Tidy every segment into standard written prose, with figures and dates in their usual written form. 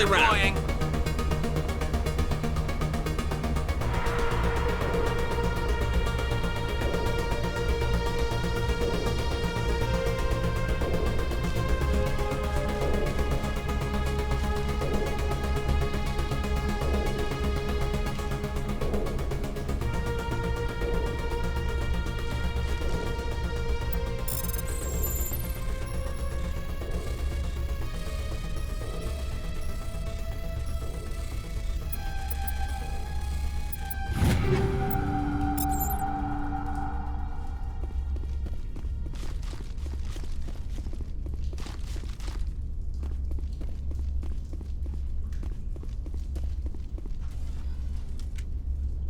rally round.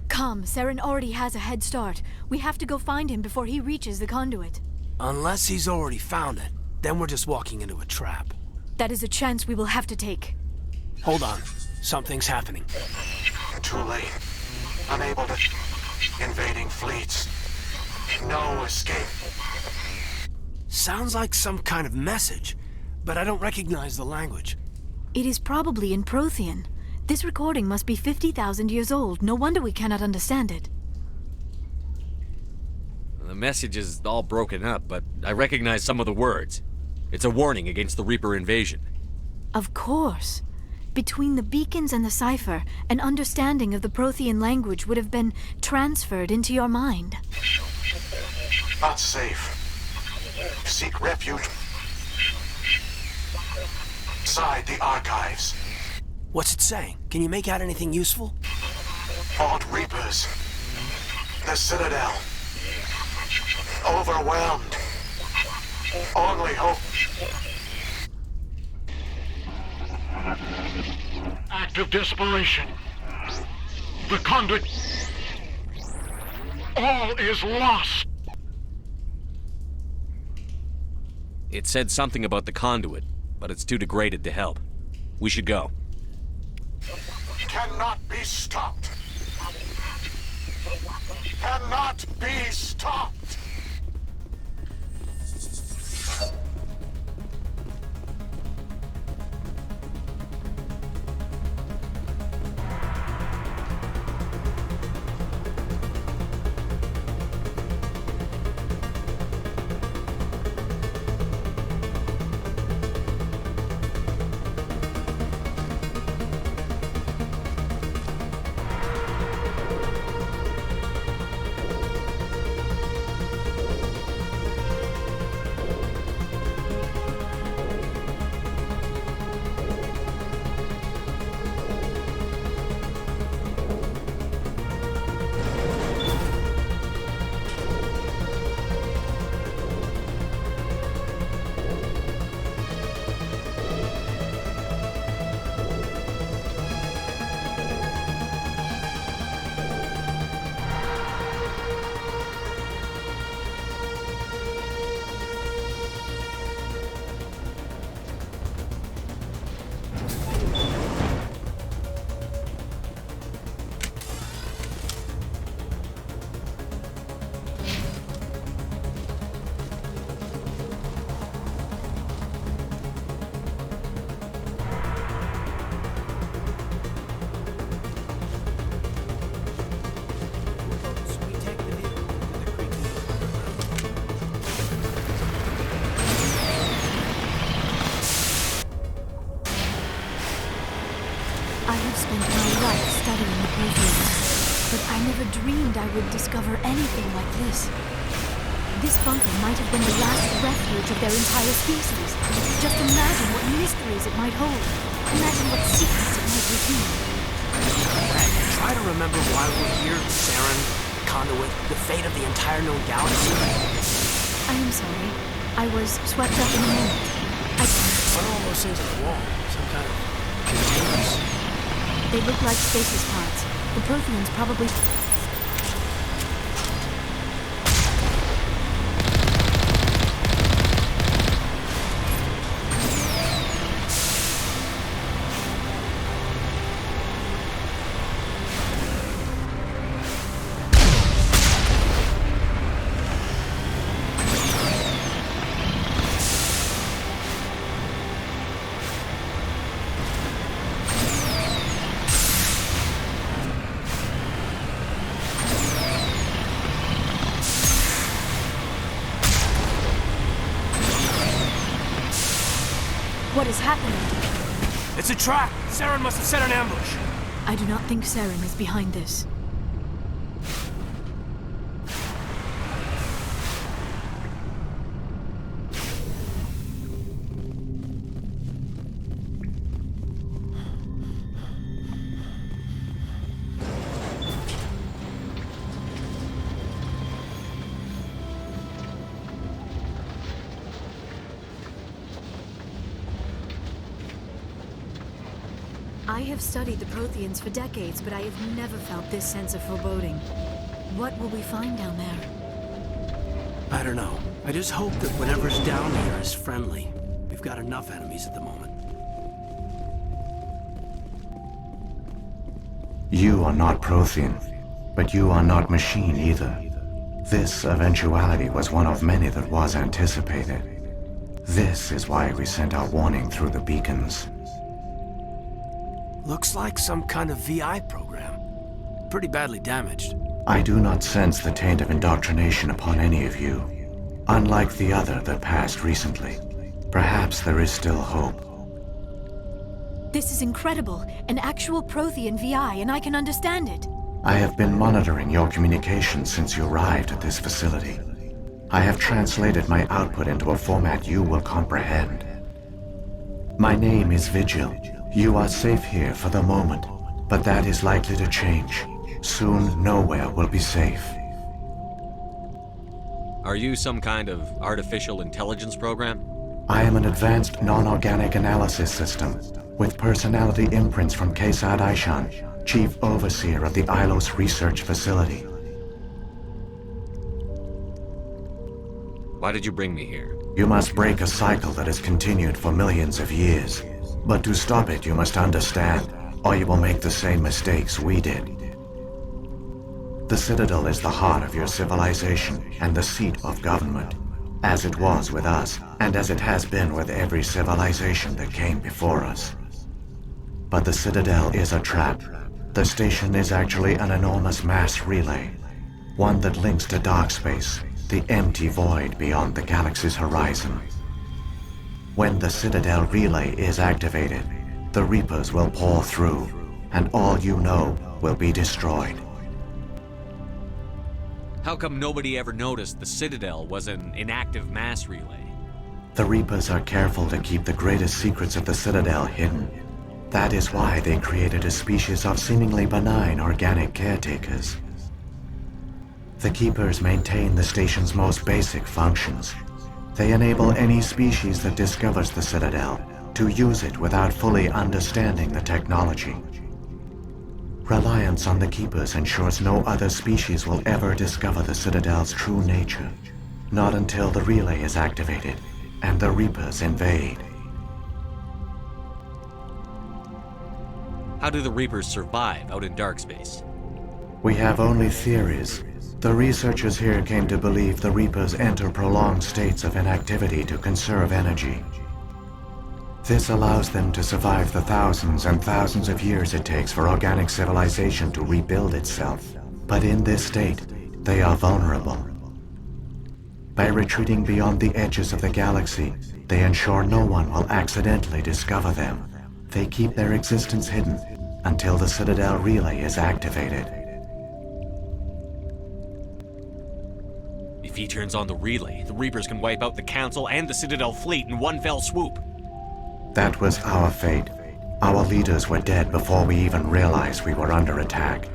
Come, Saren already has a head start. We have to go find him before he reaches the conduit. Unless he's already found it, then we're just walking into a trap. That is a chance we will have to take. Hold on. Something's happening. Too late. Unable to... Invading fleets. No escape. Sounds like some kind of message, but I don't recognize the language. It is probably in Prothean. This recording must be 50,000 years old. No wonder we cannot understand it. The message is all broken up, but I recognize some of the words. It's a warning against the Reaper invasion. Of course. Between the beacons and the cipher, an understanding of the Prothean language would have been transferred into your mind. Not safe. Seek refuge inside the archives. What's it saying? Can you make out anything useful? Fought Reapers. The Citadel. Overwhelmed. Only hope. Act of desperation. The conduit. All is lost. It said something about the conduit, but it's too degraded to help. We should go. Cannot be stopped. Cannot be stopped. I have spent my life studying the Protheans, but I never dreamed I would discover anything like this. This bunker might have been the last refuge of their entire species. Just imagine what mysteries it might hold. Imagine what secrets it might reveal. Try to remember why we're here, Saren, the conduit, the fate of the entire known galaxy. I am sorry. I was swept up in a moment. What are all those things on the wall? Some kind of containers? They look like stasis pods. The Protheans probably... is happening? It's a trap! Saren must have set an ambush! I do not think Saren is behind this. I have studied the Protheans for decades, but I have never felt this sense of foreboding. What will we find down there? I don't know. I just hope that whatever's down here is friendly. We've got enough enemies at the moment. You are not Prothean, but you are not machine either. This eventuality was one of many that was anticipated. This is why we sent our warning through the beacons. Looks like some kind of VI program. Pretty badly damaged. I do not sense the taint of indoctrination upon any of you. Unlike the other that passed recently. Perhaps there is still hope. This is incredible. An actual Prothean VI, and I can understand it. I have been monitoring your communications since you arrived at this facility. I have translated my output into a format you will comprehend. My name is Vigil. You are safe here for the moment, but that is likely to change. Soon, nowhere will be safe. Are you some kind of artificial intelligence program? I am an advanced non-organic analysis system, with personality imprints from Kesad Aishan, Chief Overseer of the Ilos Research Facility. Why did you bring me here? You must break a cycle that has continued for millions of years. But to stop it, you must understand, or you will make the same mistakes we did. The Citadel is the heart of your civilization and the seat of government, as it was with us, and as it has been with every civilization that came before us. But the Citadel is a trap. The station is actually an enormous mass relay, one that links to dark space, the empty void beyond the galaxy's horizon. When the Citadel relay is activated, the Reapers will pour through, and all you know will be destroyed. How come nobody ever noticed the Citadel was an inactive mass relay? The Reapers are careful to keep the greatest secrets of the Citadel hidden. That is why they created a species of seemingly benign organic caretakers. The Keepers maintain the station's most basic functions. They enable any species that discovers the Citadel to use it without fully understanding the technology. Reliance on the Keepers ensures no other species will ever discover the Citadel's true nature. Not until the relay is activated and the Reapers invade. How do the Reapers survive out in dark space? We have only theories. The researchers here came to believe the Reapers enter prolonged states of inactivity to conserve energy. This allows them to survive the thousands and thousands of years it takes for organic civilization to rebuild itself. But in this state, they are vulnerable. By retreating beyond the edges of the galaxy, they ensure no one will accidentally discover them. They keep their existence hidden until the Citadel relay is activated. If he turns on the relay, the Reapers can wipe out the Council and the Citadel fleet in one fell swoop. That was our fate. Our leaders were dead before we even realized we were under attack.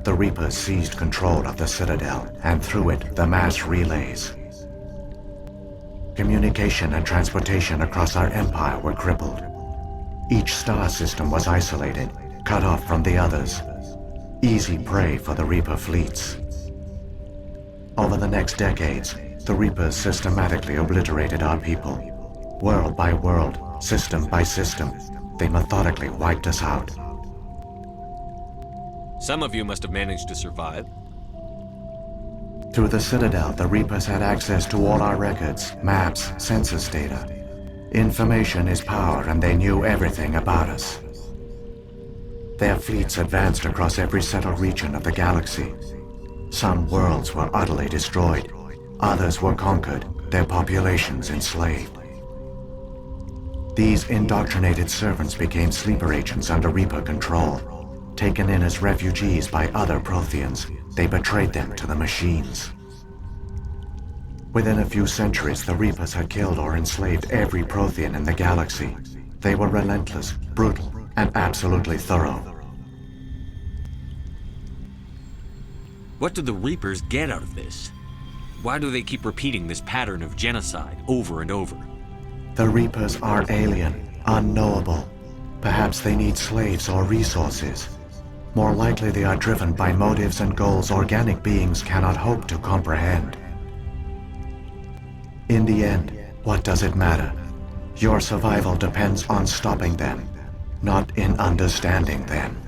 The Reapers seized control of the Citadel, and through it, the mass relays. Communication and transportation across our empire were crippled. Each star system was isolated, cut off from the others. Easy prey for the Reaper fleets. Over the next decades, the Reapers systematically obliterated our people. World by world, system by system, they methodically wiped us out. Some of you must have managed to survive. Through the Citadel, the Reapers had access to all our records, maps, census data. Information is power, and they knew everything about us. Their fleets advanced across every settled region of the galaxy. Some worlds were utterly destroyed. Others were conquered, their populations enslaved. These indoctrinated servants became sleeper agents under Reaper control. Taken in as refugees by other Protheans, they betrayed them to the machines. Within a few centuries, the Reapers had killed or enslaved every Prothean in the galaxy. They were relentless, brutal, and absolutely thorough. What do the Reapers get out of this? Why do they keep repeating this pattern of genocide over and over? The Reapers are alien, unknowable. Perhaps they need slaves or resources. More likely they are driven by motives and goals organic beings cannot hope to comprehend. In the end, what does it matter? Your survival depends on stopping them, not in understanding them.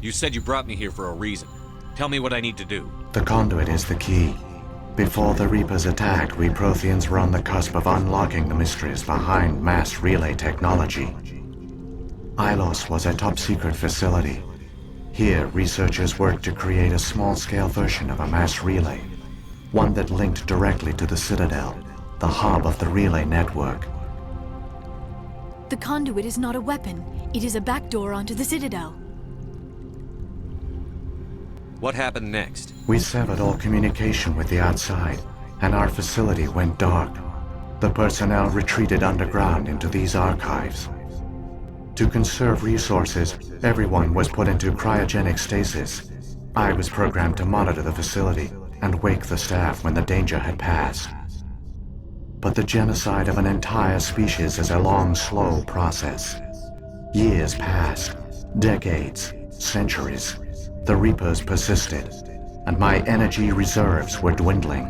You said you brought me here for a reason. Tell me what I need to do. The conduit is the key. Before the Reapers attacked, we Protheans were on the cusp of unlocking the mysteries behind mass relay technology. Ilos was a top-secret facility. Here, researchers worked to create a small-scale version of a mass relay, one that linked directly to the Citadel, the hub of the relay network. The conduit is not a weapon. It is a backdoor onto the Citadel. What happened next? We severed all communication with the outside, and our facility went dark. The personnel retreated underground into these archives. To conserve resources, everyone was put into cryogenic stasis. I was programmed to monitor the facility and wake the staff when the danger had passed. But the genocide of an entire species is a long, slow process. Years passed, decades, centuries. The Reapers persisted, and my energy reserves were dwindling.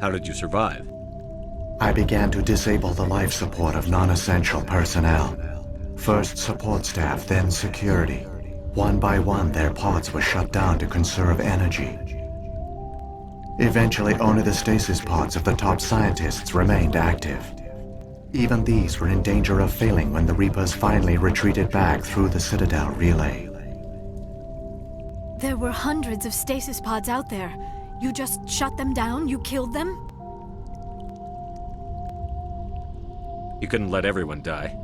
How did you survive? I began to disable the life support of non-essential personnel. First support staff, then security. One by one, their pods were shut down to conserve energy. Eventually, only the stasis pods of the top scientists remained active. Even these were in danger of failing when the Reapers finally retreated back through the Citadel relay. There were hundreds of stasis pods out there. You just shut them down? You killed them? You couldn't let everyone die.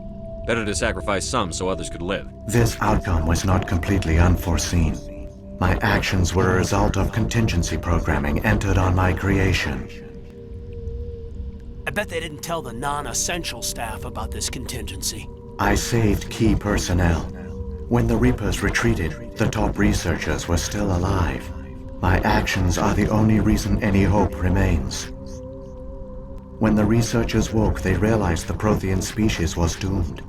Better to sacrifice some so others could live. This outcome was not completely unforeseen. My actions were a result of contingency programming entered on my creation. I bet they didn't tell the non-essential staff about this contingency. I saved key personnel. When the Reapers retreated, the top researchers were still alive. My actions are the only reason any hope remains. When the researchers woke, they realized the Prothean species was doomed.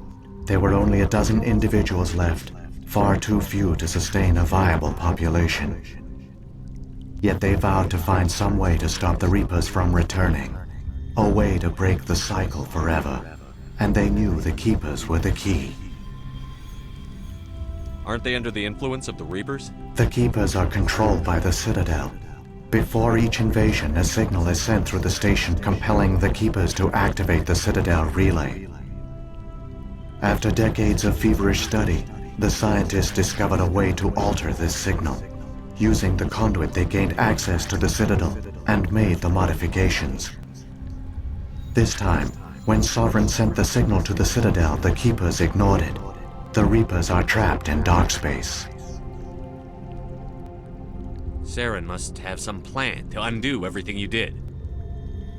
There were only a dozen individuals left, far too few to sustain a viable population. Yet they vowed to find some way to stop the Reapers from returning. A way to break the cycle forever. And they knew the Keepers were the key. Aren't they under the influence of the Reapers? The Keepers are controlled by the Citadel. Before each invasion, a signal is sent through the station compelling the Keepers to activate the Citadel relay. After decades of feverish study, the scientists discovered a way to alter this signal. Using the conduit, they gained access to the Citadel and made the modifications. This time, when Sovereign sent the signal to the Citadel, the Keepers ignored it. The Reapers are trapped in dark space. Saren must have some plan to undo everything you did.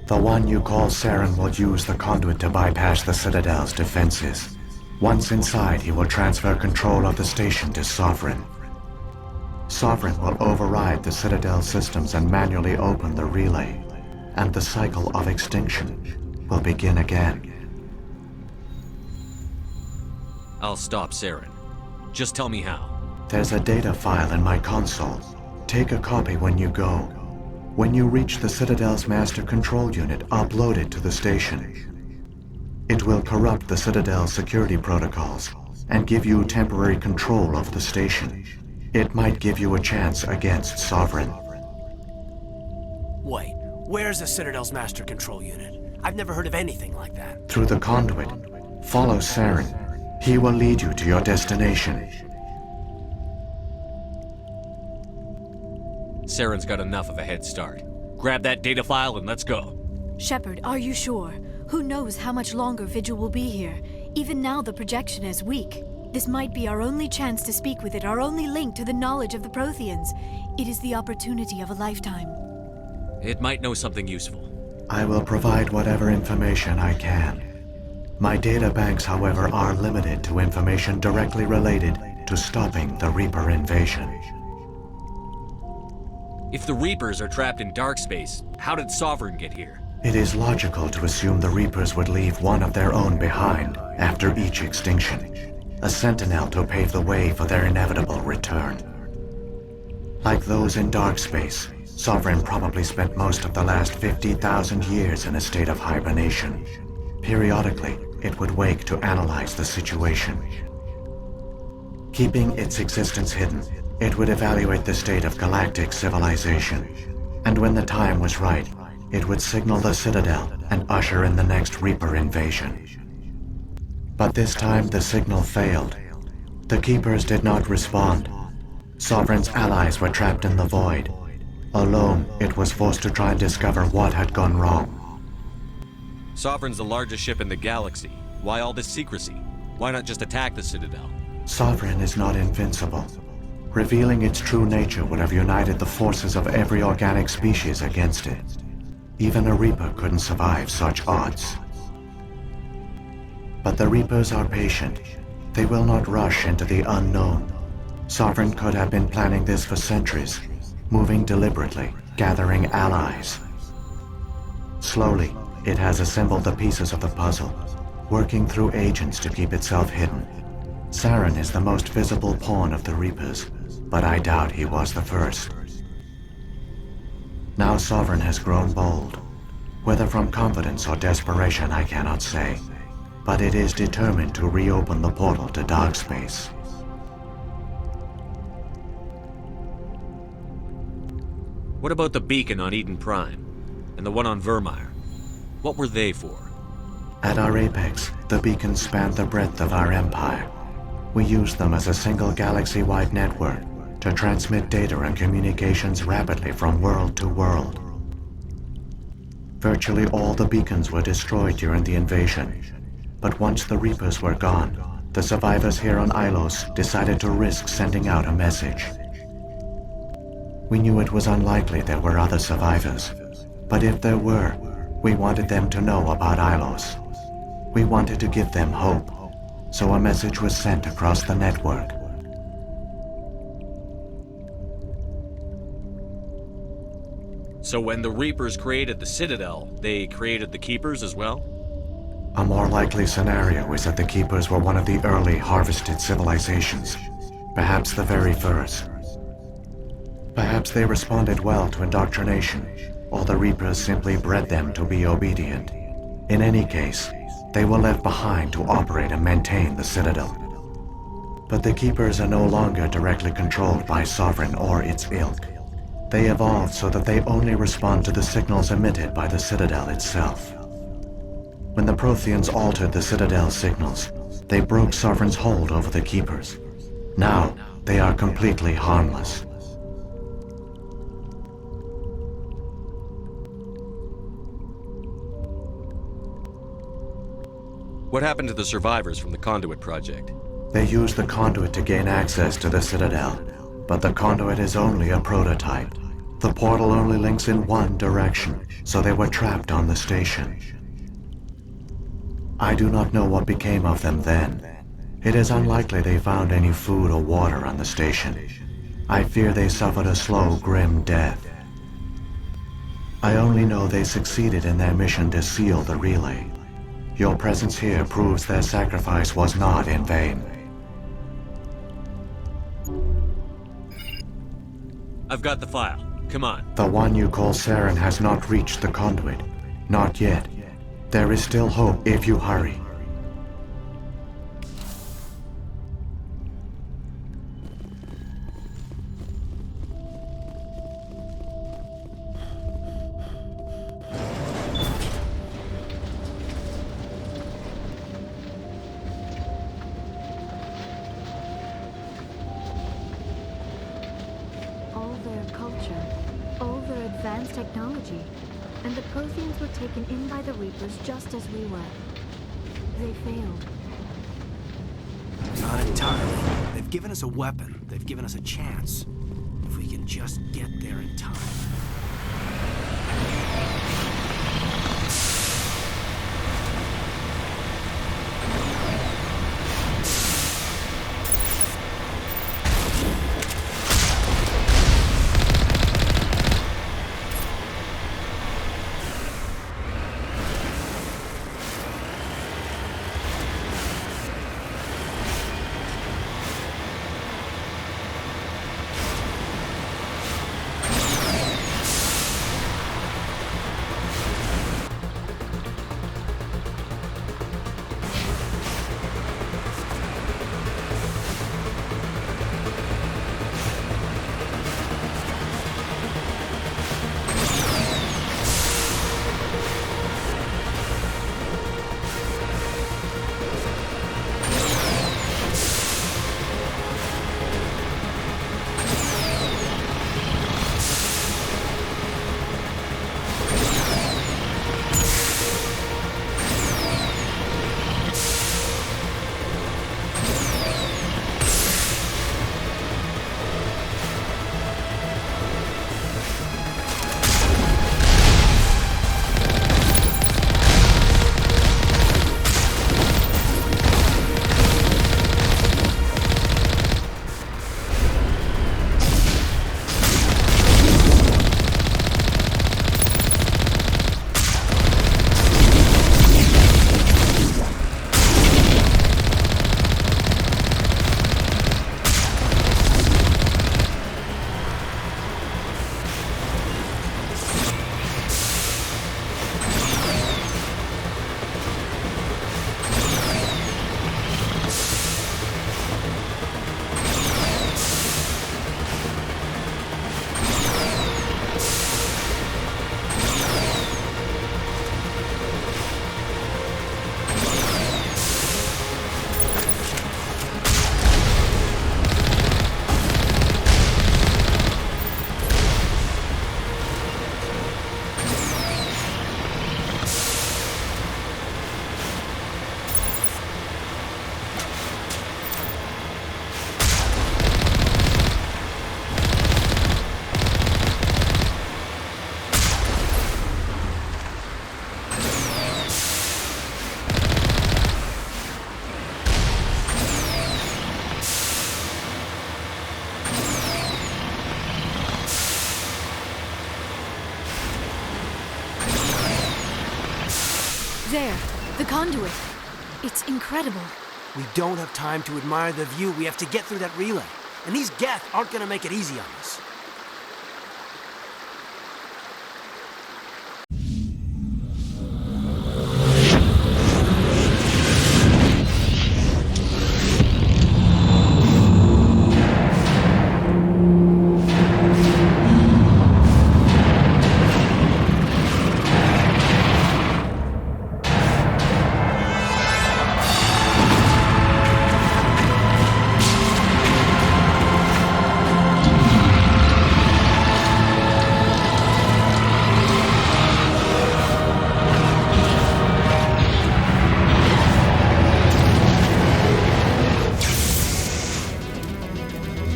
The one you call Saren will use the conduit to bypass the Citadel's defenses. Once inside, he will transfer control of the station to Sovereign. Sovereign will override the Citadel systems and manually open the relay, and the cycle of extinction will begin again. I'll stop Saren. Just tell me how. There's a data file in my console. Take a copy when you go. When you reach the Citadel's master control unit, upload it to the station. It will corrupt the Citadel's security protocols and give you temporary control of the station. It might give you a chance against Sovereign. Wait, where's the Citadel's master control unit? I've never heard of anything like that. Through the conduit, follow Saren. He will lead you to your destination. Saren's got enough of a head start. Grab that data file and let's go. Shepard, are you sure? Who knows how much longer Vigil will be here? Even now the projection is weak. This might be our only chance to speak with it, our only link to the knowledge of the Protheans. It is the opportunity of a lifetime. It might know something useful. I will provide whatever information I can. My data banks, however, are limited to information directly related to stopping the Reaper invasion. If the Reapers are trapped in dark space, how did Sovereign get here? It is logical to assume the Reapers would leave one of their own behind after each extinction, a sentinel to pave the way for their inevitable return. Like those in dark space, Sovereign probably spent most of the last 50,000 years in a state of hibernation. Periodically, it would wake to analyze the situation. Keeping its existence hidden, it would evaluate the state of galactic civilization. And when the time was right, it would signal the Citadel and usher in the next Reaper invasion. But this time the signal failed. The Keepers did not respond. Sovereign's allies were trapped in the void. Alone, it was forced to try and discover what had gone wrong. Sovereign's the largest ship in the galaxy. Why all this secrecy? Why not just attack the Citadel? Sovereign is not invincible. Revealing its true nature would have united the forces of every organic species against it. Even a Reaper couldn't survive such odds. But the Reapers are patient. They will not rush into the unknown. Sovereign could have been planning this for centuries, moving deliberately, gathering allies. Slowly, it has assembled the pieces of the puzzle, working through agents to keep itself hidden. Saren is the most visible pawn of the Reapers, but I doubt he was the first. Now Sovereign has grown bold. Whether from confidence or desperation, I cannot say. But it is determined to reopen the portal to dark space. What about the beacon on Eden Prime? And the one on Vermeer? What were they for? At our apex, the beacons spanned the breadth of our empire. We used them as a single galaxy-wide network to transmit data and communications rapidly from world to world. Virtually all the beacons were destroyed during the invasion, but once the Reapers were gone, the survivors here on Ilos decided to risk sending out a message. We knew it was unlikely there were other survivors, but if there were, we wanted them to know about Ilos. We wanted to give them hope, so a message was sent across the network. So when the Reapers created the Citadel, they created the Keepers as well? A more likely scenario is that the Keepers were one of the early harvested civilizations, perhaps the very first. Perhaps they responded well to indoctrination, or the Reapers simply bred them to be obedient. In any case, they were left behind to operate and maintain the Citadel. But the Keepers are no longer directly controlled by Sovereign or its ilk. They evolved so that they only respond to the signals emitted by the Citadel itself. When the Protheans altered the Citadel's signals, they broke Sovereign's hold over the Keepers. Now, they are completely harmless. What happened to the survivors from the Conduit project? They used the conduit to gain access to the Citadel, but the conduit is only a prototype. The portal only links in one direction, so they were trapped on the station. I do not know what became of them then. It is unlikely they found any food or water on the station. I fear they suffered a slow, grim death. I only know they succeeded in their mission to seal the relay. Your presence here proves their sacrifice was not in vain. I've got the file. Come on. The one you call Saren has not reached the conduit. Not yet. There is still hope if you hurry. All their culture, all their advanced technology, and the Protheans were taken in by the Reapers just as we were. They failed. Not entirely. They've given us a weapon. They've given us a chance. If we can just get there in time. There, the conduit. It's incredible. We don't have time to admire the view. We have to get through that relay. And these Geth aren't gonna make it easy on us.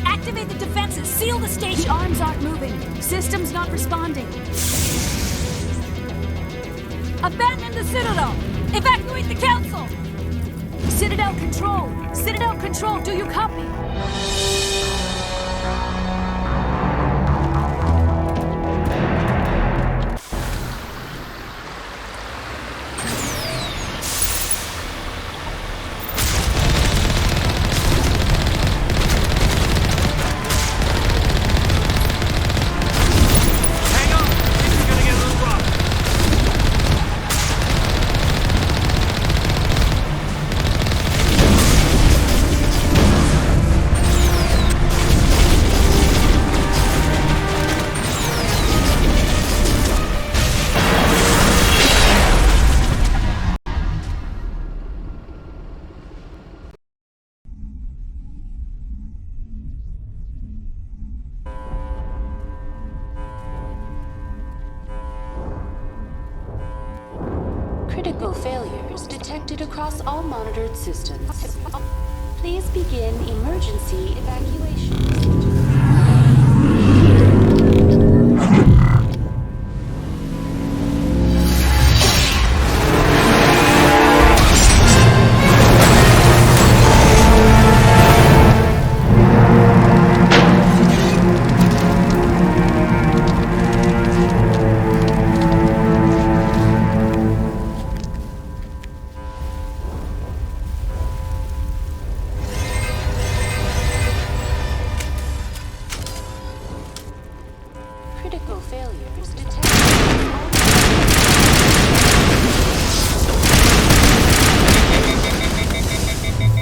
Activate the defenses! Seal the station! The arms aren't moving. Systems not responding. Abandon the Citadel! Evacuate the Council! Citadel Control! Citadel Control, do you copy? Critical failures detected across all monitored systems. Please begin emergency evacuation. Critical failures detected.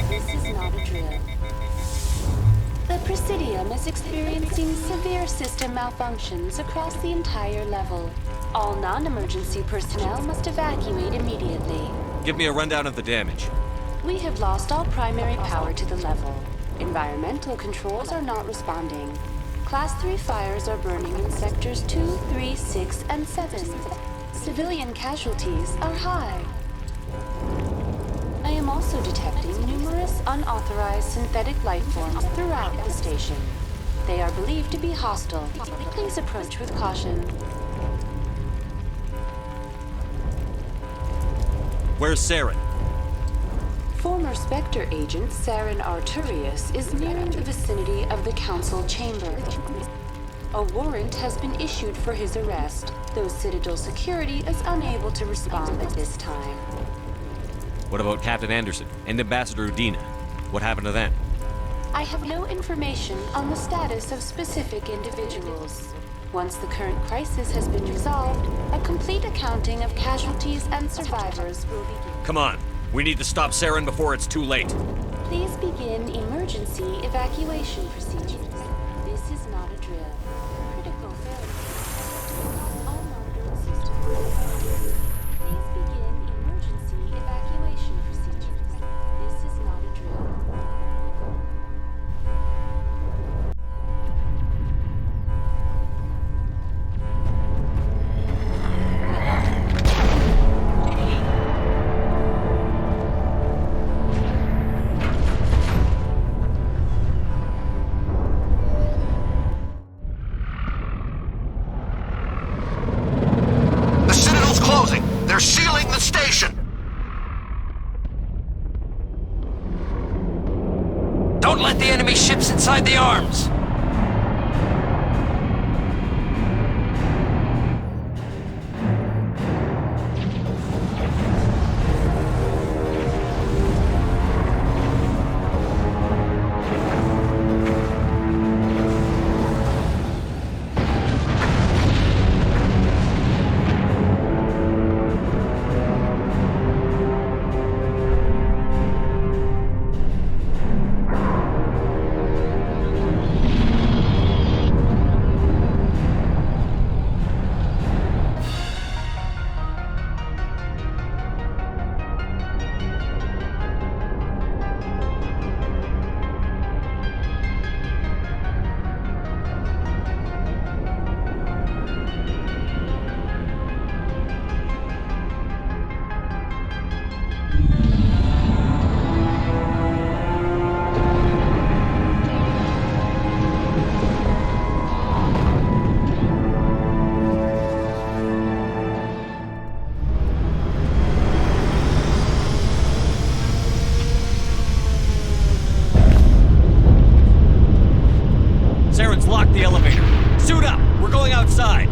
This is not a drill. The Presidium is experiencing severe system malfunctions across the entire level. All non-emergency personnel must evacuate immediately. Give me a rundown of the damage. We have lost all primary power to the level. Environmental controls are not responding. Class 3 fires are burning in sectors 2, 3, 6, and 7. Civilian casualties are high. I am also detecting numerous unauthorized synthetic life forms throughout the station. They are believed to be hostile. Please approach with caution. Where's Saren? Former Spectre agent Saren Arturius is nearing the vicinity of the Council chamber. A warrant has been issued for his arrest, though Citadel security is unable to respond at this time. What about Captain Anderson and Ambassador Udina? What happened to them? I have no information on the status of specific individuals. Once the current crisis has been resolved, a complete accounting of casualties and survivors will begin. Come on. We need to stop Saren before it's too late. Please begin emergency evacuation procedures. This is not a drill. Critical failure. All monitored systems. Please begin emergency evacuation procedures. This is not a drill. The Citadel's closing. They're sealing the station. Don't let the enemy ships inside the arms! Saren's locked the elevator. Suit up! We're going outside!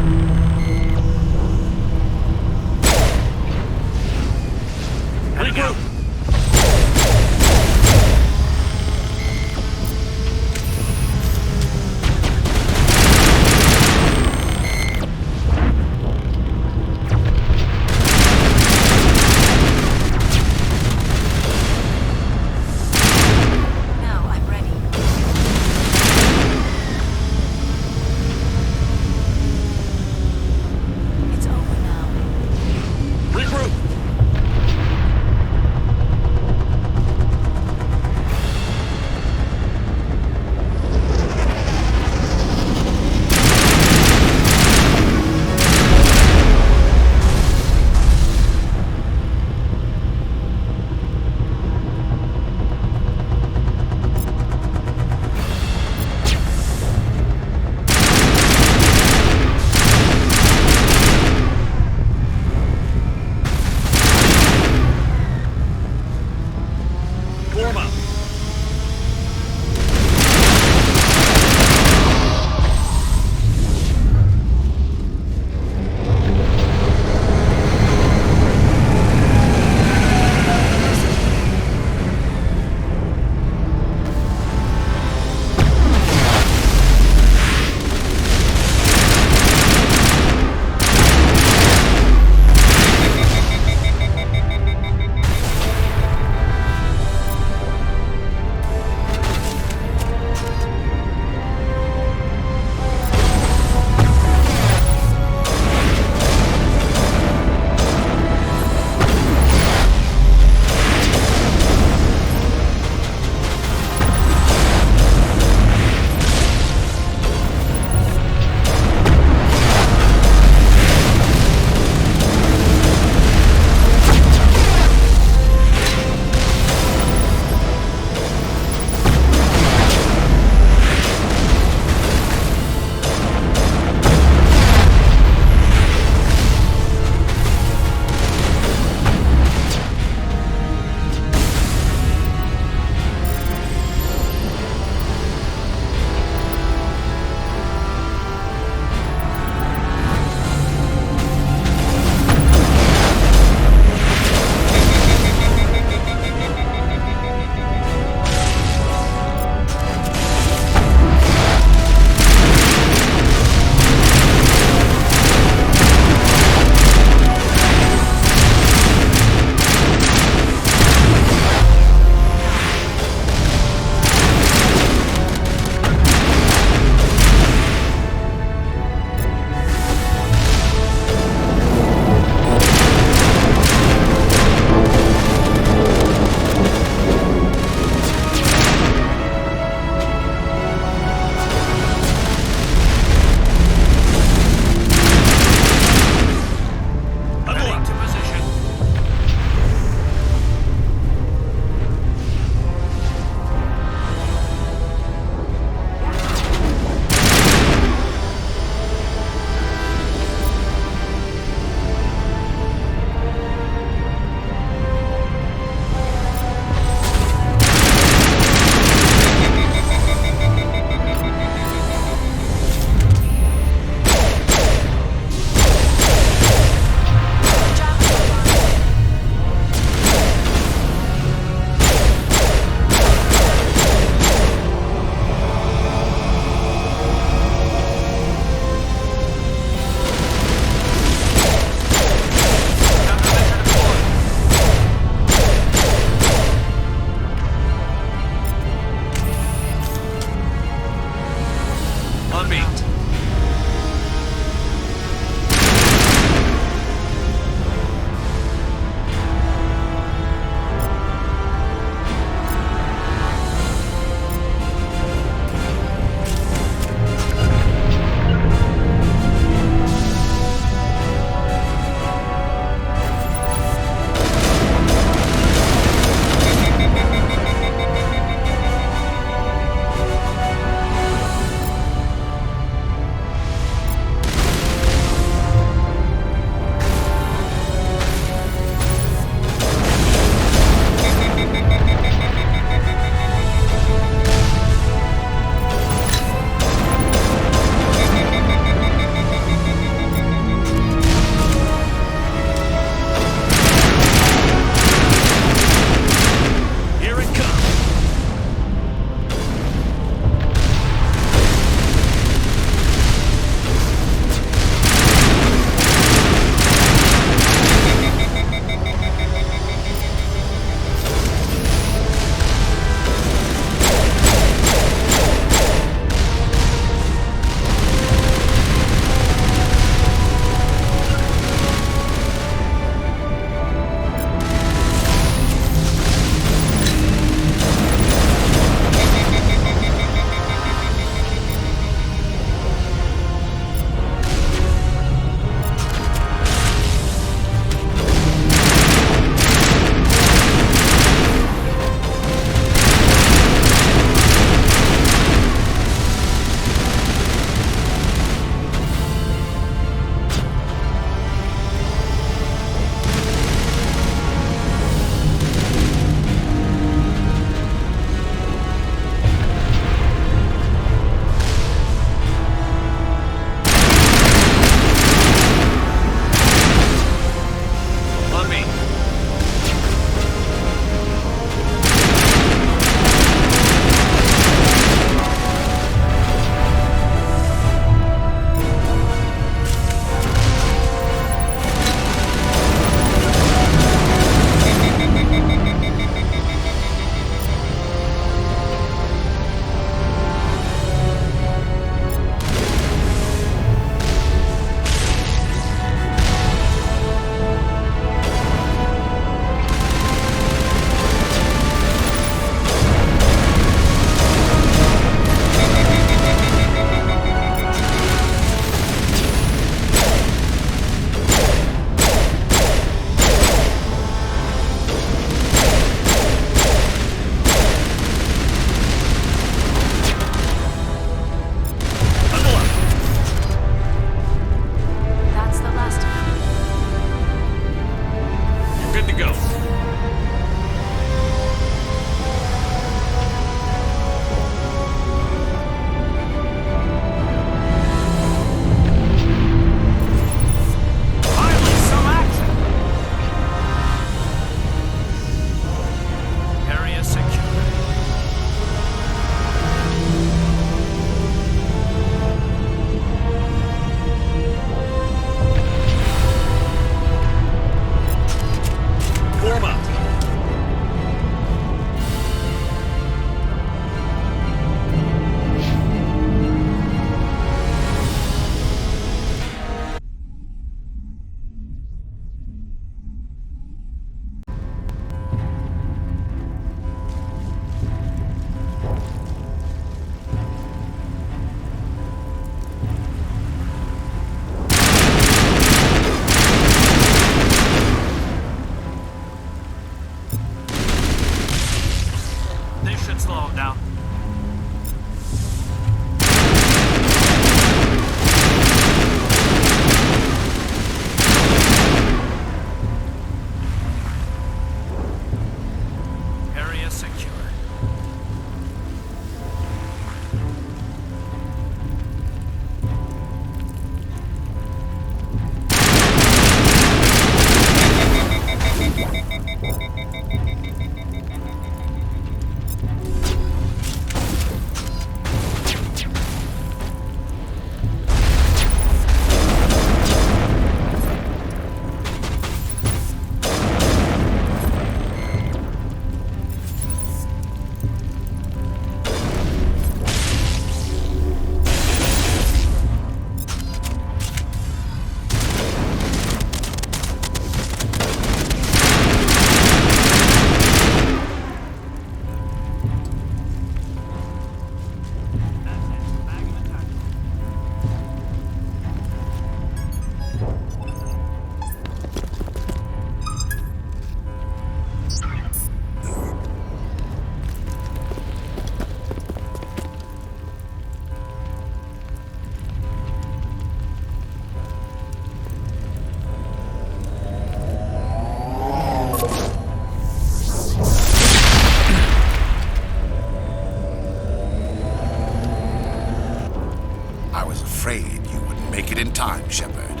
time, Shepard.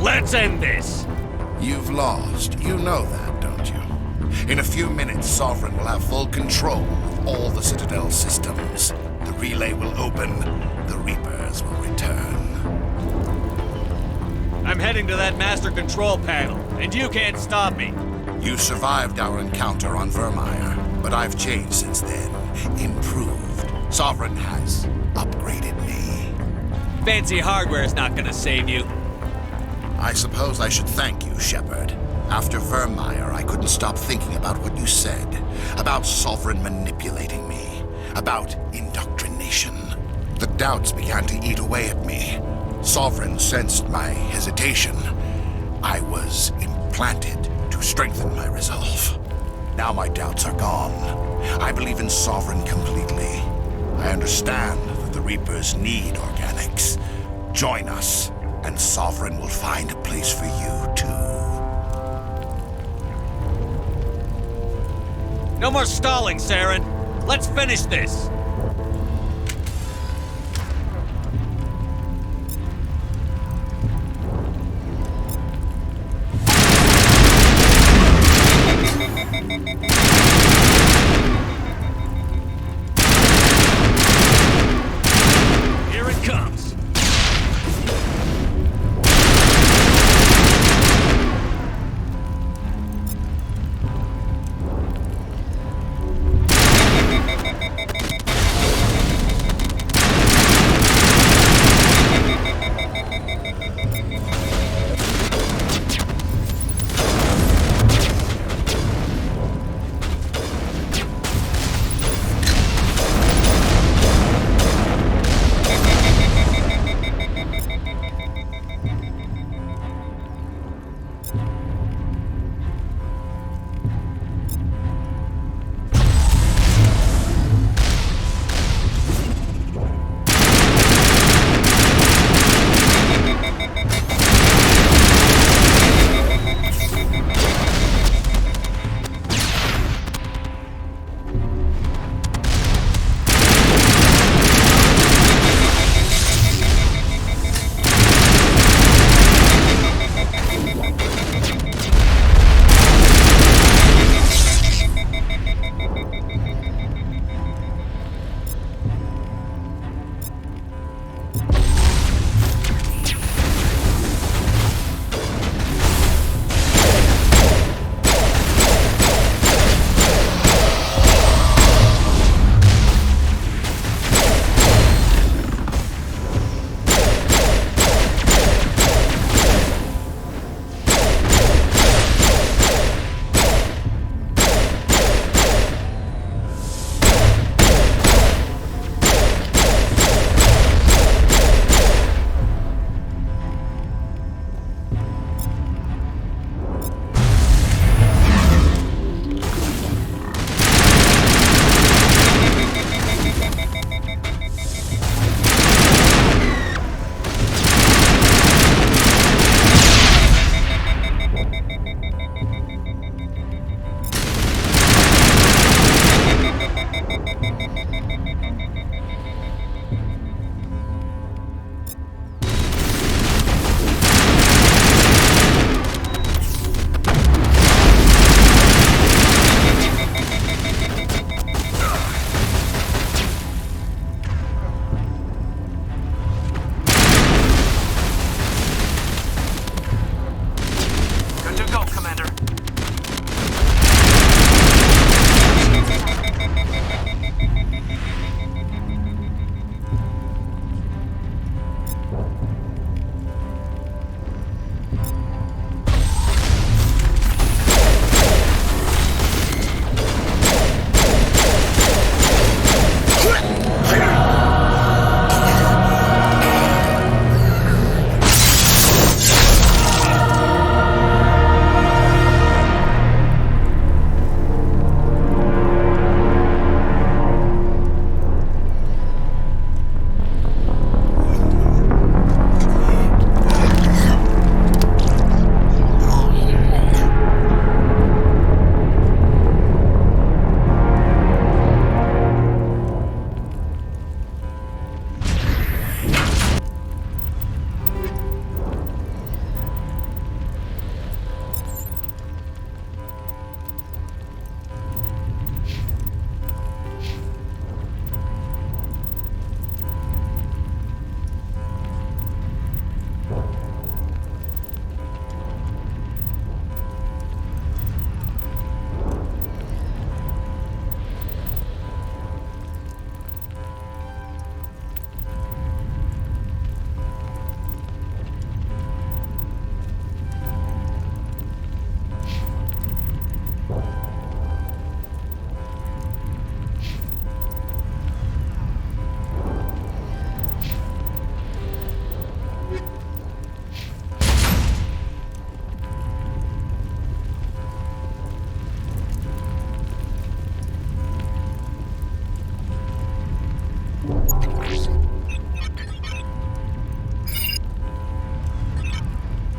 Let's end this! You've lost. You know that, don't you? In a few minutes, Sovereign will have full control of all the Citadel systems. The relay will open. The Reapers will return. I'm heading to that master control panel, and you can't stop me. You survived our encounter on Vermeer, but I've changed since then. Improved. Sovereign has upgraded me. Fancy hardware's not gonna save you. I suppose I should thank you, Shepard. After Vermeer, I couldn't stop thinking about what you said. About Sovereign manipulating me. About indoctrination. The doubts began to eat away at me. Sovereign sensed my hesitation. I was implanted to strengthen my resolve. Now my doubts are gone. I believe in Sovereign completely. I understand that the Reapers need organics. Join us, and Sovereign will find a place for you, too. No more stalling, Saren. Let's finish this. Here it comes.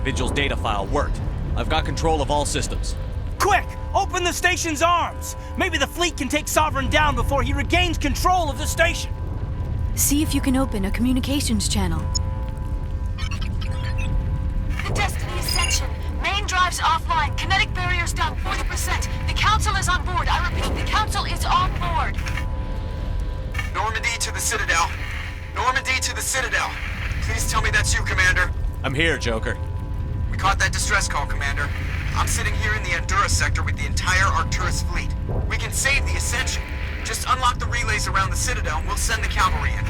Vigil's data file worked. I've got control of all systems. Quick! Open the station's arms! Maybe the fleet can take Sovereign down before he regains control of the station! See if you can open a communications channel. The Destiny Ascension. Main drives offline. Kinetic barriers down 40%. The Council is on board. I repeat, the Council is on board. Normandy to the Citadel. Normandy to the Citadel. Please tell me that's you, Commander. I'm here, Joker. We caught that distress call, Commander. I'm sitting here in the Honduras sector with the entire Arcturus fleet. We can save the Ascension. Just unlock the relays around the Citadel and we'll send the cavalry in.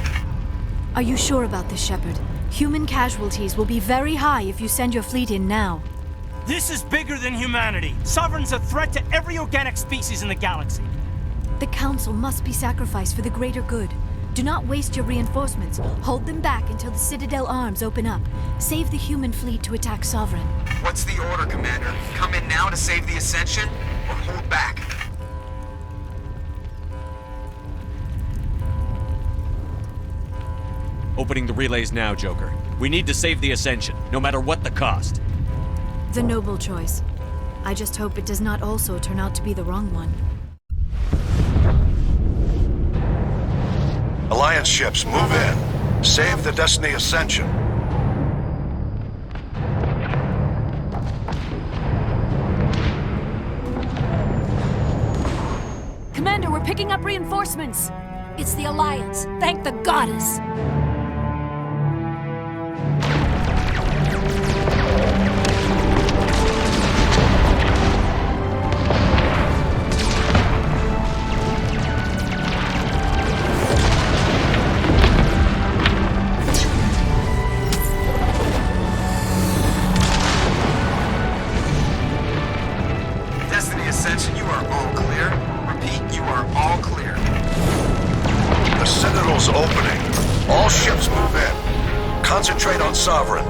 Are you sure about this, Shepard? Human casualties will be very high if you send your fleet in now. This is bigger than humanity. Sovereign's a threat to every organic species in the galaxy. The Council must be sacrificed for the greater good. Do not waste your reinforcements. Hold them back until the Citadel arms open up. Save the human fleet to attack Sovereign. What's the order, Commander? Come in now to save the Ascension, or hold back? Opening the relays now, Joker. We need to save the Ascension, no matter what the cost. The noble choice. I just hope it does not also turn out to be the wrong one. Alliance ships, move in. Save the Destiny Ascension. Commander, we're picking up reinforcements. It's the Alliance. Thank the goddess. Destiny Ascension, you are all clear. Repeat, you are all clear. The Citadel's opening. All ships move in. Concentrate on Sovereign.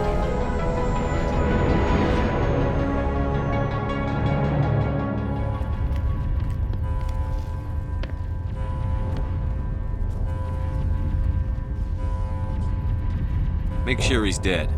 Make sure he's dead.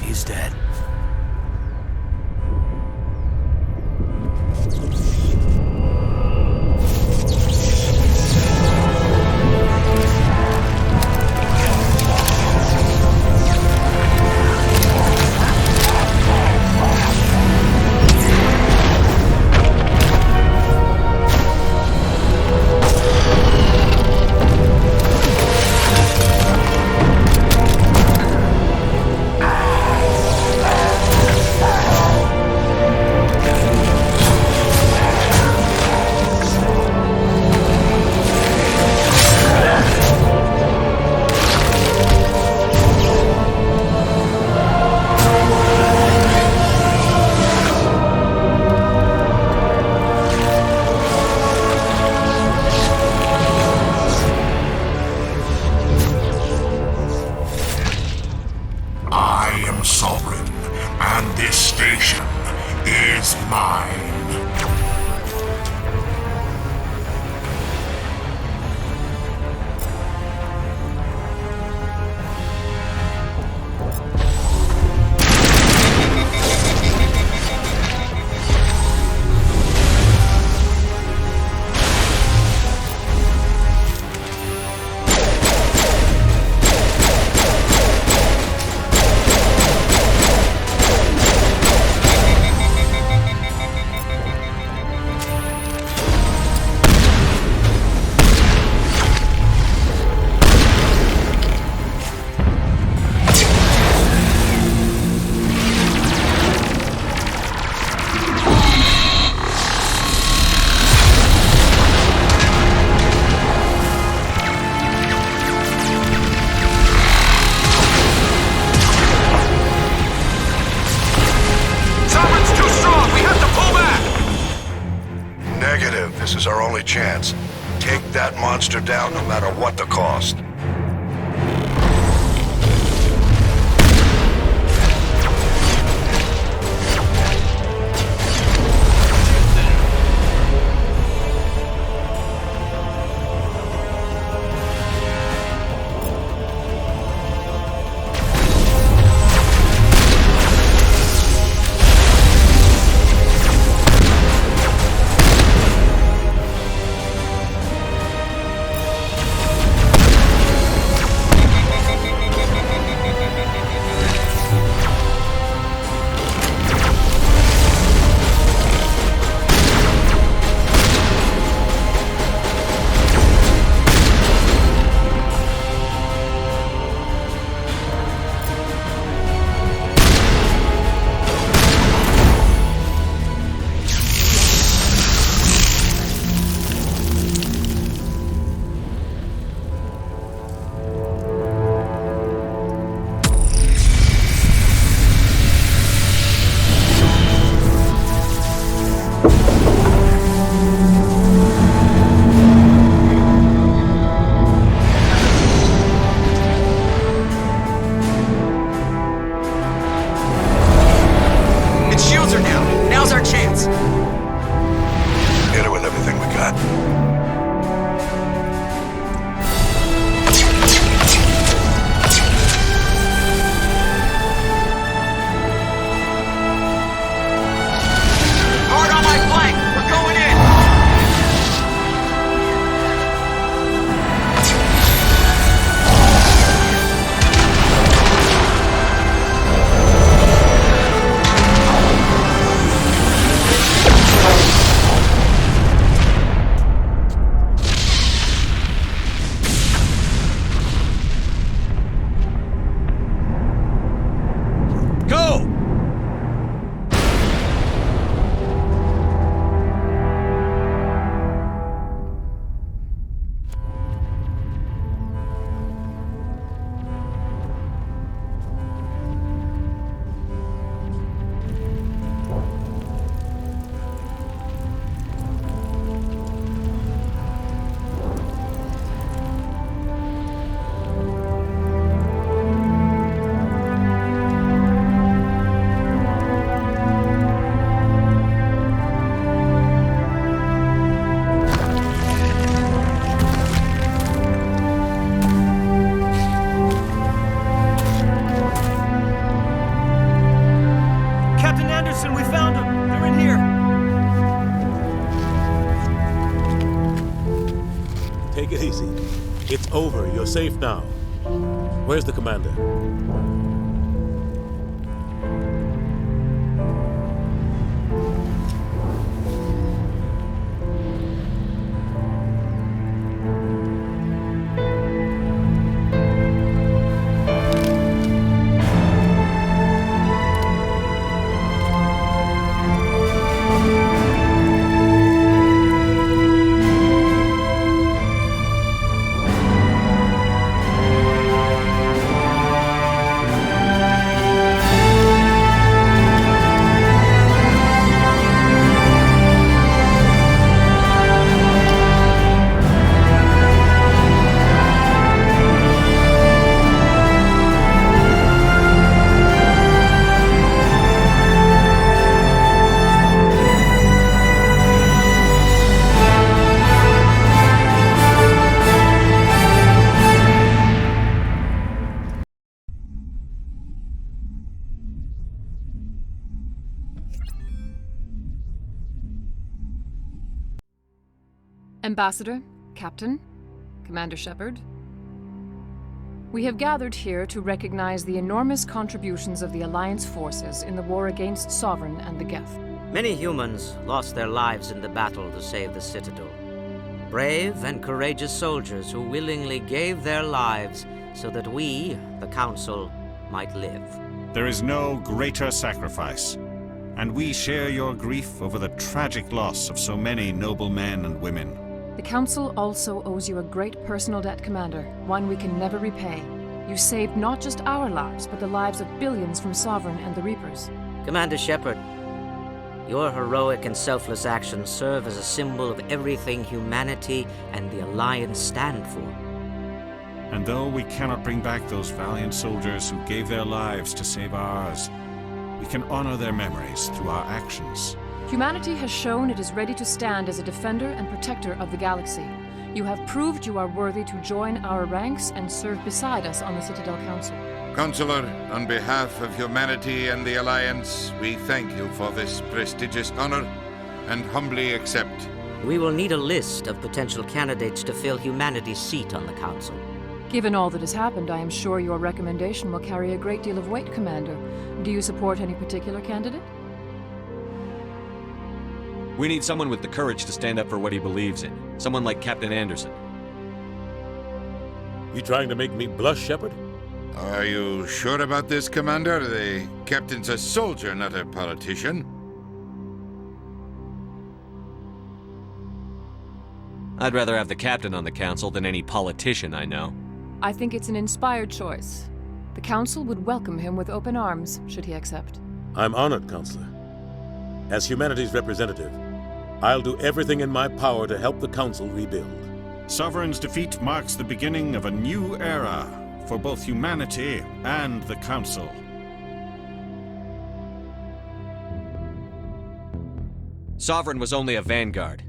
He's dead. I am Sovereign, and this station is mine. This is our only chance. Take that monster down no matter what the cost. Take it easy. It's over. You're safe now. Where's the commander? Ambassador, Captain, Commander Shepard. We have gathered here to recognize the enormous contributions of the Alliance forces in the war against Sovereign and the Geth. Many humans lost their lives in the battle to save the Citadel. Brave and courageous soldiers who willingly gave their lives so that we, the Council, might live. There is no greater sacrifice, and we share your grief over the tragic loss of so many noble men and women. The Council also owes you a great personal debt, Commander, one we can never repay. You saved not just our lives, but the lives of billions from Sovereign and the Reapers. Commander Shepard, Your heroic and selfless actions serve as a symbol of everything humanity and the Alliance stand for. And though we cannot bring back those valiant soldiers who gave their lives to save ours, we can honor their memories through our actions. Humanity has shown it is ready to stand as a defender and protector of the galaxy. You have proved you are worthy to join our ranks and serve beside us on the Citadel Council. Counselor, on behalf of humanity and the Alliance, we thank you for this prestigious honor and humbly accept. We will need a list of potential candidates to fill humanity's seat on the Council. Given all that has happened, I am sure your recommendation will carry a great deal of weight, Commander. Do you support any particular candidate? We need someone with the courage to stand up for what he believes in. Someone like Captain Anderson. You trying to make me blush, Shepard? Are you sure about this, Commander? The captain's a soldier, not a politician. I'd rather have the captain on the council than any politician I know. I think it's an inspired choice. The Council would welcome him with open arms, should he accept. I'm honored, Counselor. As humanity's representative, I'll do everything in my power to help the Council rebuild. Sovereign's defeat marks the beginning of a new era for both humanity and the Council. Sovereign was only a vanguard.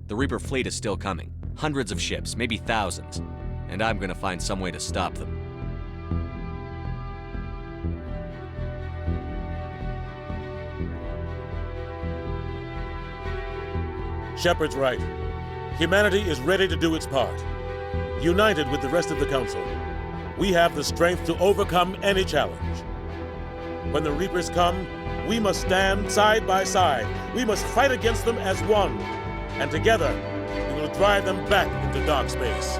The Reaper fleet is still coming. Hundreds of ships, maybe thousands. And I'm gonna find some way to stop them. Shepard's right. Humanity is ready to do its part. United with the rest of the Council, we have the strength to overcome any challenge. When the Reapers come, we must stand side by side. We must fight against them as one. And together, we will drive them back into dark space.